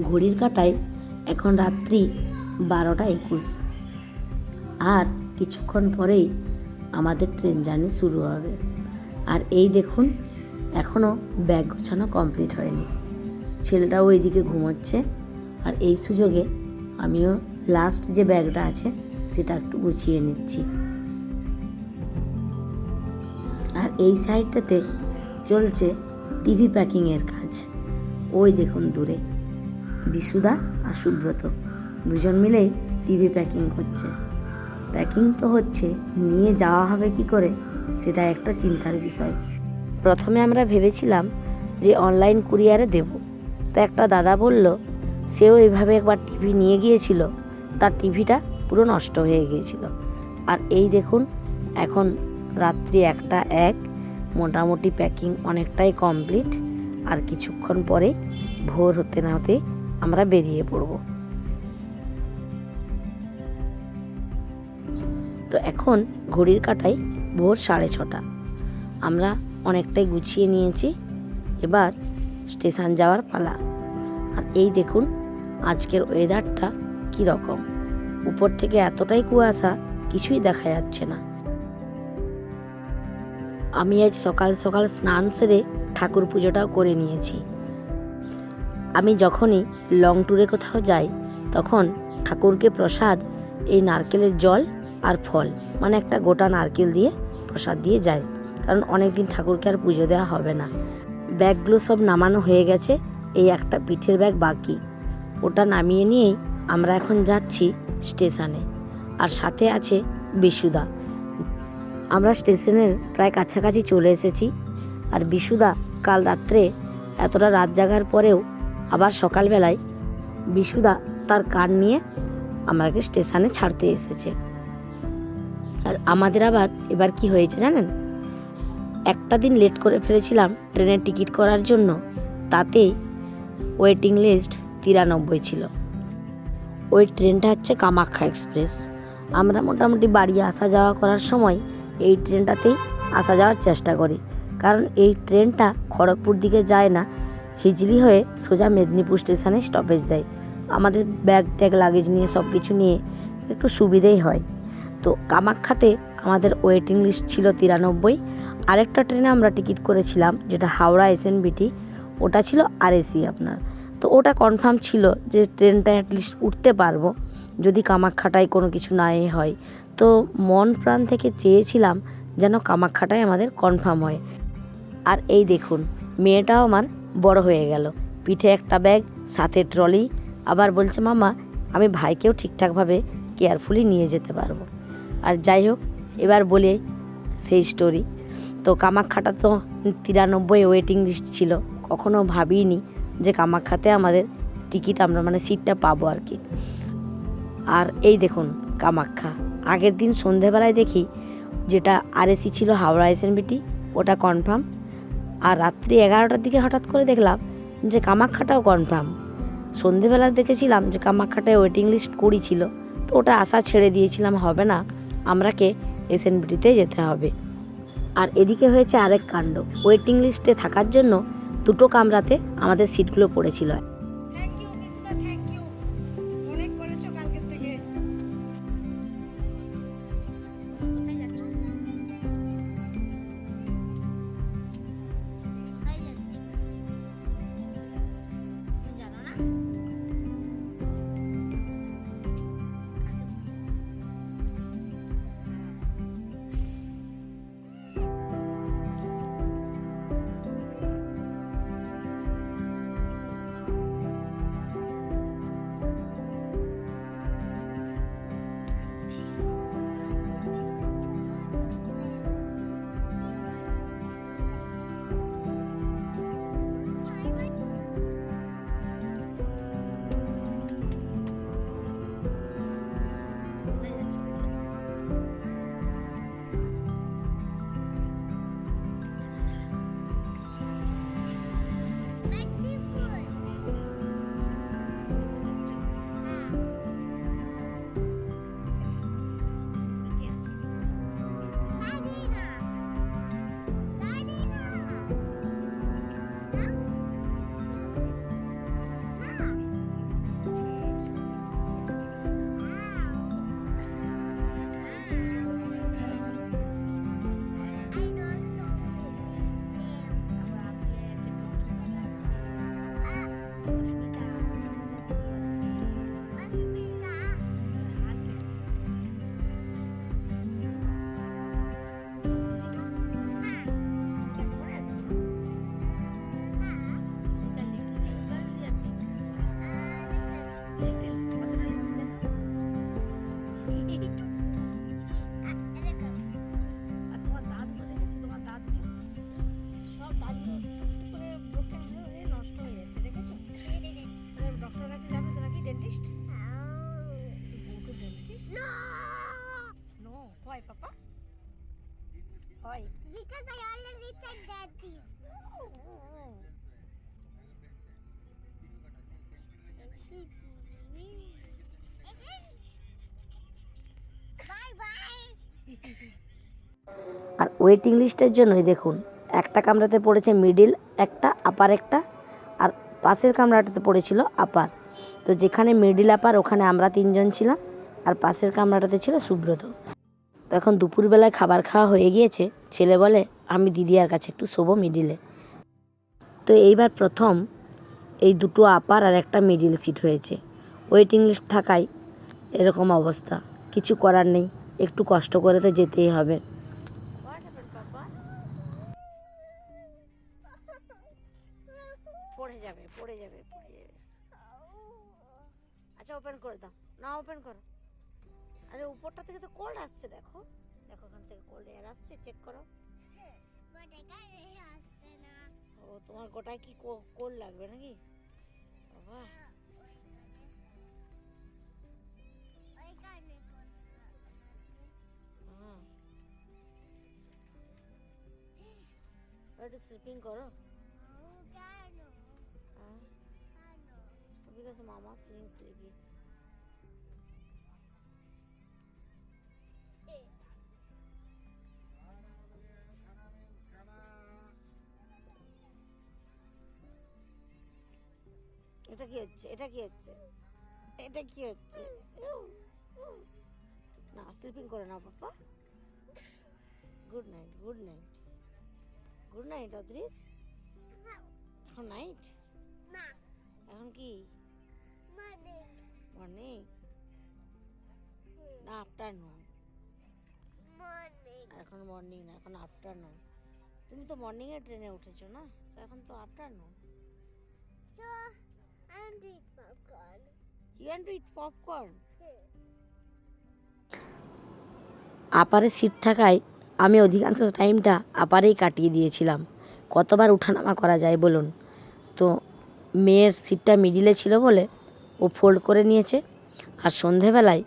ঘড়ির কাঁটায় এখন রাত্রি 12টা 21, আর কিছুক্ষণ পরেই আমাদের ট্রেন জার্নি শুরু হবে। আর এই দেখুন, এখনও ব্যাগ গোছানো কমপ্লিট হয়নি। ছেলেটাও ওইদিকে ঘুমোচ্ছে, আর এই সুযোগে আমিও লাস্ট যে ব্যাগটা আছে সেটা একটু গুছিয়ে নিচ্ছি। আর এই সাইডটাতে চলছে টিভি প্যাকিংয়ের কাজ। ওই দেখুন দূরে বিশুদা আর সুব্রত দুজন মিলেই টিভি প্যাকিং করছে। প্যাকিং তো হচ্ছে, নিয়ে যাওয়া হবে কি করে সেটা একটা চিন্তার বিষয়। প্রথমে আমরা ভেবেছিলাম যে অনলাইন কুরিয়ারে দেব, তো একটা দাদা বলল সেও এইভাবে একবার টিভি নিয়ে গিয়েছিল, তার টিভিটা পুরো নষ্ট হয়ে গিয়েছিল। আর এই দেখুন এখন রাত্রি 1টা 1, মোটামুটি প্যাকিং অনেকটাই কমপ্লিট। আর কিছুক্ষণ পরে ভোর হতে না হতে আমরা বেরিয়ে পড়ব। তো এখন ঘড়ির কাঁটায় ভোর 6:30। আমরা অনেকটাই গুছিয়ে নিয়েছি, এবার স্টেশন যাওয়ার পালা। আর এই দেখুন আজকের ওয়েদারটা কি রকম, উপর থেকে এতটাই কুয়াশা কিছুই দেখা যাচ্ছে না। আমি আজ সকাল সকাল স্নান সেরে ঠাকুর পুজোটাও করে নিয়েছি। আমি যখনই লং ট্যুরে কোথাও যাই তখন ঠাকুরকে প্রসাদ এই নারকেলের জল আর ফল, মানে একটা গোটা নারকেল দিয়ে প্রসাদ দিয়ে যায়, কারণ অনেক দিন ঠাকুরকে আর পুজো দেওয়া হবে না। ব্যাগগুলো সব নামানো হয়ে গেছে, এই একটা পিঠের ব্যাগ বাকি, ওটা নামিয়ে নিয়েই আমরা এখন যাচ্ছি স্টেশনে। আর সাথে আছে বিশুদা। আমরা স্টেশনের প্রায় কাছাকাছি চলে এসেছি। আর বিশুদা কাল রাত্রে এতটা রাত জাগার পরেও আবার সকালবেলায় বিশুদা তার কার নিয়ে আমাকে স্টেশনে ছাড়তে এসেছে। আর আমাদের আবার এবার কি হয়েছে জানেন, একটা দিন লেট করে ফেলেছিলাম ট্রেনের টিকিট করার জন্য, তাতেই ওয়েটিং লিস্ট 93 ছিল। ওই ট্রেনটা হচ্ছে কামাখ্যা এক্সপ্রেস। আমরা মোটামুটি বাড়ি আসা যাওয়া করার সময় এই ট্রেনটাতেই আসা যাওয়ার চেষ্টা করি, কারণ এই ট্রেনটা খড়গপুর দিকে যায় না, হিজলি হয়ে সোজা মেদিনীপুর স্টেশনে স্টপেজ দেয়। আমাদের ব্যাগ ট্যাগ লাগেজ নিয়ে সব কিছু নিয়ে একটু সুবিধেই হয়। তো কামাখ্যাতে আমাদের ওয়েটিং লিস্ট ছিল 93। আরেকটা ট্রেনে আমরা টিকিট করেছিলাম যেটা হাওড়া SNBT, ওটা ছিল RAC আপনার। তো ওটা কনফার্ম ছিল যে ট্রেনটা অ্যাটলিস্ট উঠতে পারবো যদি কামাখ্যাটায় কোনো কিছু নাই হয়। তো মন প্রাণ থেকে চেয়েছিলাম যেন কামাখ্যাটাই আমাদের কনফার্ম হয়। আর এই দেখুন মেয়েটাও আমার বড় হয়ে গেল, পিঠে একটা ব্যাগ, সাথে ট্রলি, আবার বলছে মামা আমি ভাইকেও ঠিকঠাকভাবে কেয়ারফুলি নিয়ে যেতে পারবো। আর যাই হোক, এবার বলে সেই স্টোরি। তো কামাখ্যাটা তো 93 ওয়েটিং লিস্ট ছিল, কখনো ভাবিনি যে কামাখ্যাতে আমাদের টিকিট আমরা মানে সিটটা পাবো আর কি। আর এই দেখুন কামাখ্যা, আগের দিন সন্ধেবেলায় দেখি যেটা RAC ছিল হাওড়া SNBT ওটা কনফার্ম, আর রাত্রি 11টার দিকে হঠাৎ করে দেখলাম যে কামাখ্যাটাও কনফার্ম। সন্ধেবেলা দেখেছিলাম যে কামাখ্যাটায় ওয়েটিং লিস্ট 20 ছিল, তো ওটা আশা ছেড়ে দিয়েছিলাম, হবে না, আমরাকে SNBTতে যেতে হবে। আর এদিকে হয়েছে আরেক কাণ্ড, ওয়েটিং লিস্টে থাকার জন্য 2টো কামরাতে আমাদের সিটগুলো পড়েছিল। ওয়েটিং লিস্টের জন্যই দেখুন একটা কামরাতে পড়েছে মিডিল একটা, আপার একটা, আর পাশের কামরাটাতে পড়েছিল আপার। তো যেখানে মিডিল আপার ওখানে আমরা 3 জন ছিলাম, আর পাশের কামরাটাতে ছিল সুব্রত। তো এখন দুপুরবেলায় খাবার খাওয়া হয়ে গিয়েছে, ছেলে বলে আমি দিদিয়ার কাছে একটু শোবো মিডিলে। তো এইবার প্রথম এই দুটো আপার আর একটা মিডিল সিট হয়েছে। ওয়েটিং লিস্ট থাকায় এরকম অবস্থা, কিছু করার নেই, একটু কষ্ট করে তো যেতেই হবে। পড়ে যাবে। আচ্ছা ওপেন করে দাও, না ওপেন করো। আরে উপরটা থেকে তো কোল্ড আসছে, দেখো ওখান থেকে কোল্ড এয়ার আসছে, চেক করো। ও তোমার গোটায় কি কোল্ড লাগবে নাকি বাবা? একটু স্লিপিং করো। Because mama feeling sleepy. এটা কি হচ্ছে? না স্লিপিং করে না পাপা। গুড নাইট অদ্রিত। এখন নাইট না, এখন কি মর্নিং না আফটারনুন? এখন মর্নিং না, এখন আফটারনুন। তুমি তো মর্নিং এ ট্রেনে উঠেছো না, তো এখন তো afternoon. You want to eat popcorn? আপারে সিট থাকায় আমি অধিকাংশ টাইমটা আপারেই কাটিয়ে দিয়েছিলাম। কতবার উঠানামা করা যায় বলুন। তো মেয়ের সিটটা মিডিলে ছিল বলে ও ফোল্ড করে নিয়েছে। আর সন্ধেবেলায়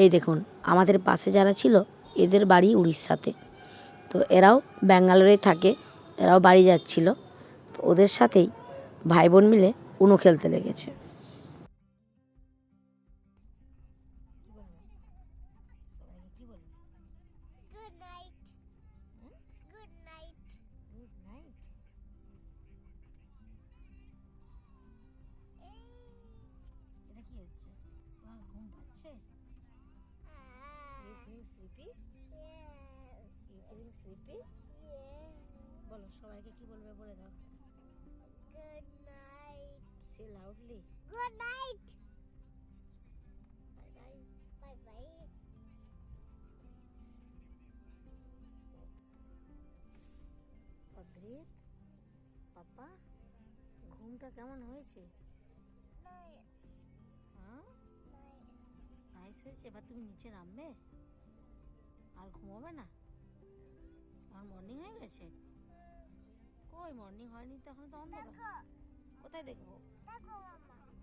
এই দেখুন আমাদের পাশে যারা ছিল এদের বাড়ি উড়িষ্যাতে, তো এরাও ব্যাঙ্গালোরে থাকে, এরাও বাড়ি যাচ্ছিল। তো ওদের সাথেই ভাই বোন মিলে উনো খেলতে লেগেছে। বলো সবাইকে কি বলবে, বলে দাও। Good night. সে loudly good night. Bye bye. Adrit papa ঘুমটা কেমন হয়েছে? নাইস হয়েছে। এবার তুমি নিচে নামবে আর ঘুমোবে না? আমার মর্নিং হয়ে গেছে। কই মর্নিং হয়নি তো, এখন তো অন্ধকার। কোথায় দেখবো?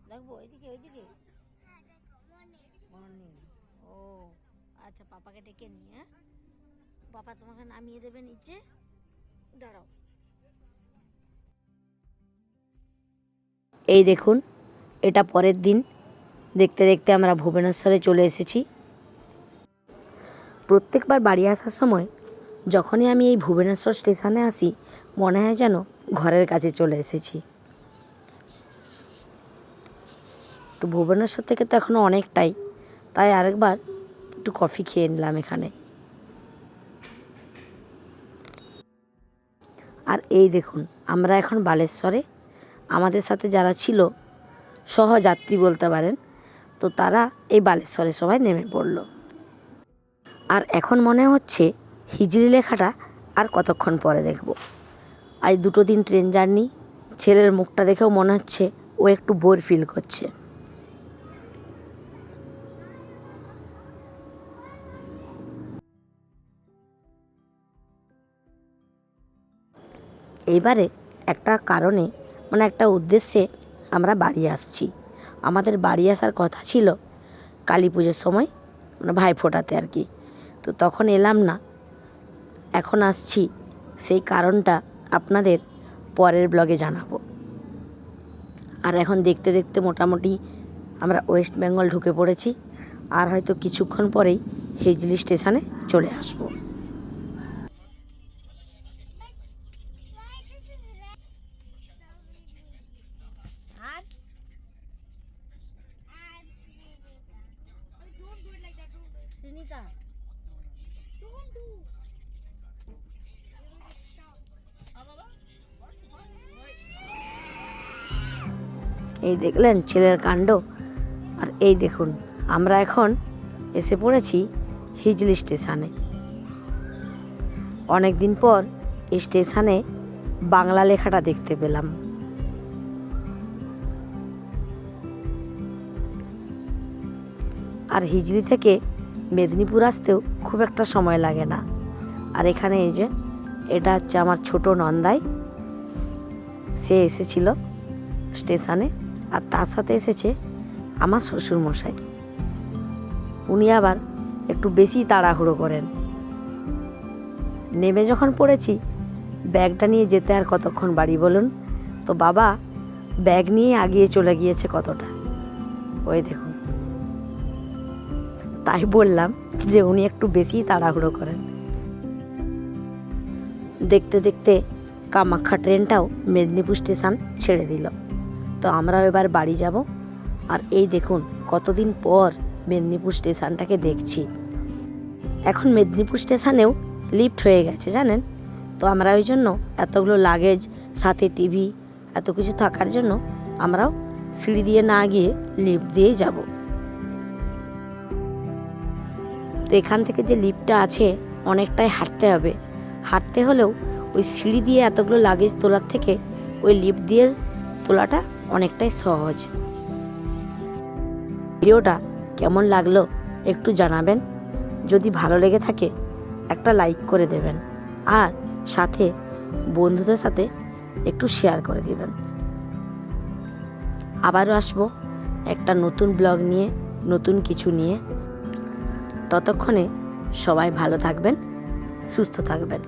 দেখবো ওইদিকে মর্নিং। ও আচ্ছা, পাপাকে ডেকে নিয়ে, হ্যাঁ পাপা তোমাকে নামিয়ে দেবে নিচে, দাঁড়াও। এই দেখুন এটা পরের দিন। দেখতে দেখতে আমরা ভুবনেশ্বরে চলে এসেছি। প্রত্যেকবার বাড়ি আসার সময় যখনই আমি এই ভুবনেশ্বর স্টেশনে আসি মনে হয় যেন ঘরের কাছে চলে এসেছি। তো ভুবনেশ্বর থেকে তো এখনও অনেকটাই, তাই আরেকবার একটু কফি খেয়ে নিলাম এখানে। আর এই দেখুন আমরা এখন বালেশ্বরে। আমাদের সাথে যারা ছিল সহযাত্রী বলতে পারেন, তো তারা এই বালেশ্বরে সবাই নেমে পড়ল। আর এখন মনে হচ্ছে হিজড়ি লেখাটা আর কতক্ষণ পরে দেখব। আজ 2 দিন ট্রেন জার্নি, ছেলের মুখটা দেখেও মনে হচ্ছে ও একটু বোর ফিল করছে। এইবারে একটা কারণে মানে একটা উদ্দেশ্যে আমরা বাড়ি আসছি। আমাদের বাড়ি আসার কথা ছিল কালী পুজোর সময়, মানে ভাইফোঁটাতে আর কি। তো তখন এলাম না, এখন আসছি। সেই কারণটা আপনাদের পরের ব্লগে জানাবো। আর এখন দেখতে দেখতে মোটামুটি আমরা ওয়েস্ট বেঙ্গল ঢুকে পড়েছি, আর হয়তো কিছুক্ষণ পরেই হিজলি স্টেশনে চলে আসবো। এই দেখলেন ছেলের কাণ্ড। আর এই দেখুন আমরা এখন এসে পড়েছি হিজলি স্টেশনে। অনেক দিন পর এই স্টেশনে বাংলা লেখাটা দেখতে পেলাম। আর হিজলি থেকে মেদিনীপুর আসতেও খুব একটা সময় লাগে না। আর এখানে এই যে এটা হচ্ছে আমার ছোট নন্দাই, সে এসেছিল স্টেশনে। আর তার সাথে এসেছে আমার শ্বশুরমশাই, উনি আবার একটু বেশি তাড়াহুড়ো করেন। নেমে যখন পড়েছি, ব্যাগটা নিয়ে যেতে আর কতক্ষণ বাড়ি বলুন তো? বাবা ব্যাগ নিয়ে আগিয়ে চলে গিয়েছে কতটা, ওই দেখুন। তাই বললাম যে উনি একটু বেশি তাড়াহুড়ো করেন। দেখতে দেখতে কামাখ্যা ট্রেনটাও মেদিনীপুর স্টেশন ছেড়ে দিল। তো আমরাও এবার বাড়ি যাব। আর এই দেখুন কতদিন পর মেদিনীপুর স্টেশনটাকে দেখছি। এখন মেদিনীপুর স্টেশনেও লিফট হয়ে গেছে জানেন তো। আমরা ওই জন্য এতগুলো লাগেজ সাথে টিভি এত কিছু থাকার জন্য আমরাও সিঁড়ি দিয়ে না গিয়ে লিফট দিয়েই যাব। তো এখান থেকে যে লিফটটা আছে অনেকটাই হাঁটতে হবে। হাঁটতে হলেও ওই সিঁড়ি দিয়ে এতগুলো লাগেজ তোলার থেকে ওই লিফট দিয়ে তোলাটা অনেকটাই সহজ। ভিডিওটা কেমন লাগলো একটু জানাবেন। যদি ভালো লেগে থাকে একটা লাইক করে দেবেন, আর সাথে বন্ধুদের সাথে একটু শেয়ার করে দেবেন। আবারও আসবো একটা নতুন ব্লগ নিয়ে, নতুন কিছু নিয়ে। ততক্ষণে সবাই ভালো থাকবেন, সুস্থ থাকবেন।